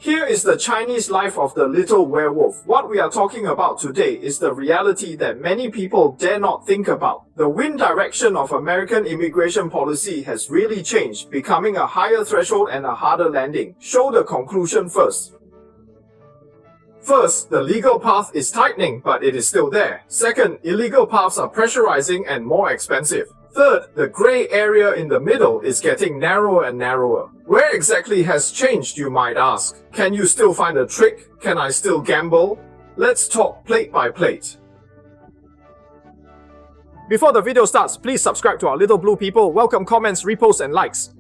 Here is the Chinese life of the little werewolf. What we are talking about today is the reality that many people dare not think about. The wind direction of American immigration policy has really changed, becoming a higher threshold and a harder landing. Show the conclusion first. First, the legal path is tightening, but it is still there. Second, illegal paths are pressurizing and more expensive. Third, the gray area in the middle is getting narrower and narrower. Where exactly has changed, you might ask? Can you still find a trick? Can I still gamble? Let's talk plate by plate. Before the video starts, please subscribe to our little blue people. Welcome comments, reposts and likes.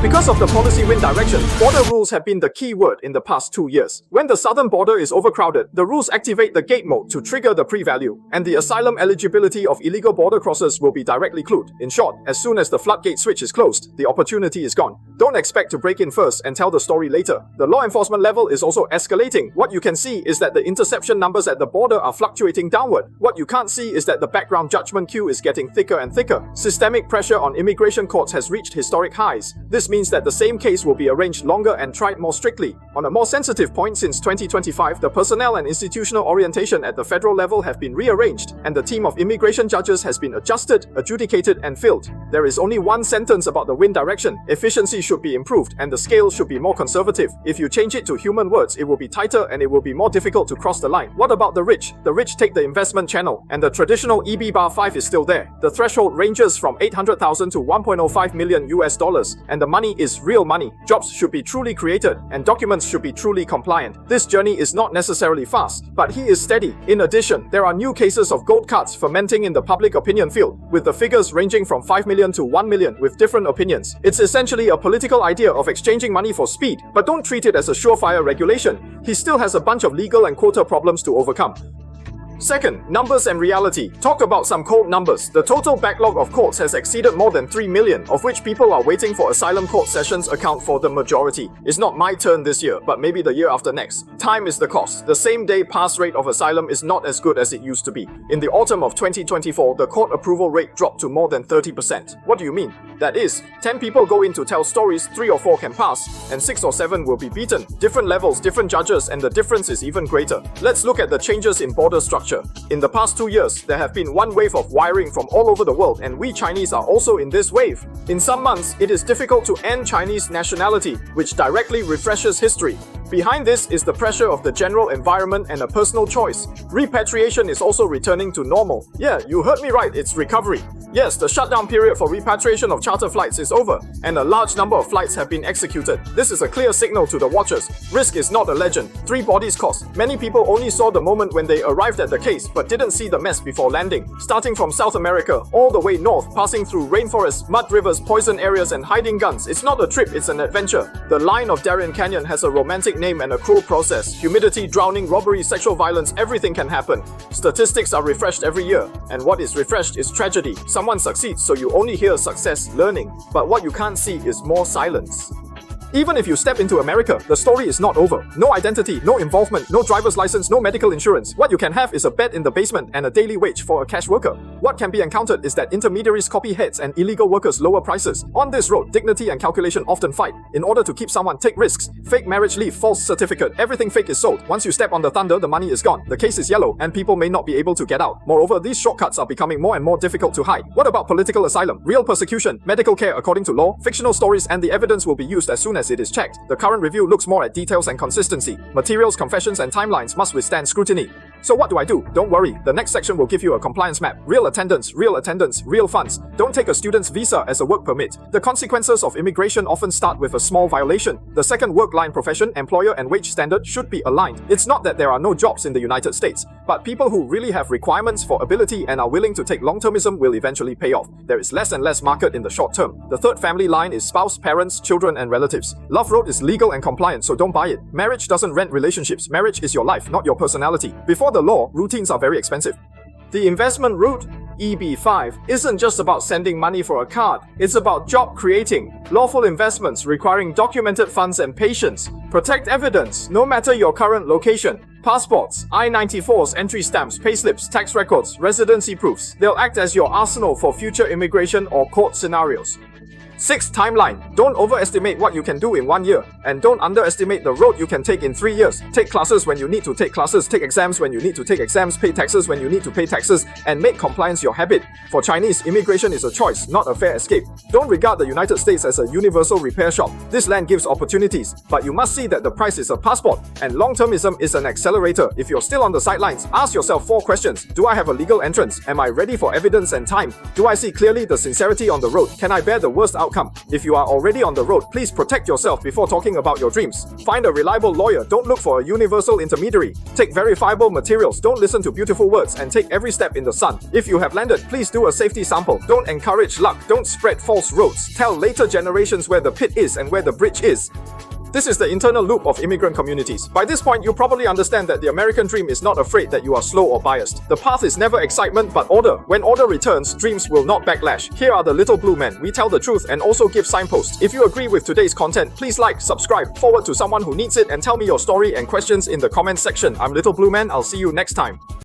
Because of the policy wind direction, border rules have been the key word in the past 2 years. When the southern border is overcrowded, the rules activate the gate mode to trigger the pre-value, and the asylum eligibility of illegal border crossers will be directly clued. In short, as soon as the floodgate switch is closed, the opportunity is gone. Don't expect to break in first and tell the story later. The law enforcement level is also escalating. What you can see is that the interception numbers at the border are fluctuating downward. What you can't see is that the background judgment queue is getting thicker and thicker. Systemic pressure on immigration courts has reached historic highs. This means that the same case will be arranged longer and tried more strictly. On a more sensitive point, since 2025, the personnel and institutional orientation at the federal level have been rearranged, and the team of immigration judges has been adjusted, adjudicated, and filled. There is only one sentence about the wind direction: efficiency should be improved, and the scale should be more conservative. If you change it to human words, it will be tighter and it will be more difficult to cross the line. What about the rich? The rich take the investment channel, and the traditional EB bar 5 is still there. The threshold ranges from 800,000 to 1.05 million US dollars, and the money is real money. Jobs should be truly created, and documents should be truly compliant. This journey is not necessarily fast, but he is steady. In addition, there are new cases of gold cards fermenting in the public opinion field, with the figures ranging from 5 million to 1 million with different opinions. It's essentially a political idea of exchanging money for speed, but don't treat it as a surefire regulation. He still has a bunch of legal and quota problems to overcome. Second, numbers and reality. Talk about some cold numbers. The total backlog of courts has exceeded more than 3 million, of which people are waiting for asylum court sessions account for the majority. It's not my turn this year, but maybe the year after next. Time is the cost. The same-day pass rate of asylum is not as good as it used to be. In the autumn of 2024, the court approval rate dropped to more than 30%. What do you mean? That is, 10 people go in to tell stories, 3 or 4 can pass, and 6 or 7 will be beaten. Different levels, different judges, and the difference is even greater. Let's look at the changes in border structure. In the past 2 years, there have been one wave of wiring from all over the world, and we Chinese are also in this wave. In some months, it is difficult to end Chinese nationality, which directly refreshes history. Behind this is the pressure of the general environment and a personal choice. Repatriation is also returning to normal. Yeah, you heard me right, it's recovery. Yes, the shutdown period for repatriation of charter flights is over, and a large number of flights have been executed. This is a clear signal to the watchers. Risk is not a legend. 3 bodies cost. Many people only saw the moment when they arrived at the case, but didn't see the mess before landing. Starting from South America, all the way north, passing through rainforests, mud rivers, poison areas, and hiding guns. It's not a trip, it's an adventure. The line of Darien Canyon has a romantic name and a cruel process. Humidity, drowning, robbery, sexual violence, everything can happen. Statistics are refreshed every year, and what is refreshed is tragedy. Someone succeeds, so you only hear success, learning. But what you can't see is more silence. Even if you step into America, the story is not over. No identity, no involvement, no driver's license, no medical insurance. What you can have is a bed in the basement and a daily wage for a cash worker. What can be encountered is that intermediaries copy heads and illegal workers lower prices. On this road, dignity and calculation often fight. In order to keep someone, take risks. Fake marriage leave, false certificate, everything fake is sold. Once you step on the thunder, the money is gone. The case is yellow, and people may not be able to get out. Moreover, these shortcuts are becoming more and more difficult to hide. What about political asylum? Real persecution, medical care according to law, fictional stories, and the evidence will be used as soon as it is checked. The current review looks more at details and consistency. Materials, confessions, and timelines must withstand scrutiny. So what do I do? Don't worry, the next section will give you a compliance map. Real attendance, real funds. Don't take a student's visa as a work permit. The consequences of immigration often start with a small violation. The second work line: profession, employer, and wage standard should be aligned. It's not that there are no jobs in the United States, but people who really have requirements for ability and are willing to take long-termism will eventually pay off. There is less and less market in the short term. The third family line is spouse, parents, children, and relatives. Love Road is legal and compliant, so don't buy it. Marriage doesn't rent relationships. Marriage is your life, not your personality. Before the law, routines are very expensive. The investment route: EB5 isn't just about sending money for a card, it's about job creating, lawful investments requiring documented funds and patience. Protect evidence, no matter your current location. Passports, I-94s, entry stamps, payslips, tax records, residency proofs. They'll act as your arsenal for future immigration or court scenarios. 6. Timeline. Don't overestimate what you can do in 1 year, and don't underestimate the road you can take in 3 years. Take classes when you need to take classes, take exams when you need to take exams, pay taxes when you need to pay taxes, and make compliance your habit. For Chinese, immigration is a choice, not a fair escape. Don't regard the United States as a universal repair shop. This land gives opportunities, but you must see that the price is a passport, and long-termism is an accelerator. If you're still on the sidelines, ask yourself 4 questions. Do I have a legal entrance? Am I ready for evidence and time? Do I see clearly the sincerity on the road? Can I bear the worst outcome? If you are already on the road, please protect yourself before talking about your dreams. Find a reliable lawyer. Don't look for a universal intermediary. Take verifiable materials. Don't listen to beautiful words, and take every step in the sun. If you have landed, please do a safety sample. Don't encourage luck. Don't spread false roads. Tell later generations where the pit is and where the bridge is. This is the internal loop of immigrant communities. By this point, you probably understand that the American dream is not afraid that you are slow or biased. The path is never excitement but order. When order returns, dreams will not backlash. Here are the little blue men. We tell the truth and also give signposts. If you agree with today's content, please like, subscribe, forward to someone who needs it, and tell me your story and questions in the comments section. I'm Little Blue Man. I'll see you next time.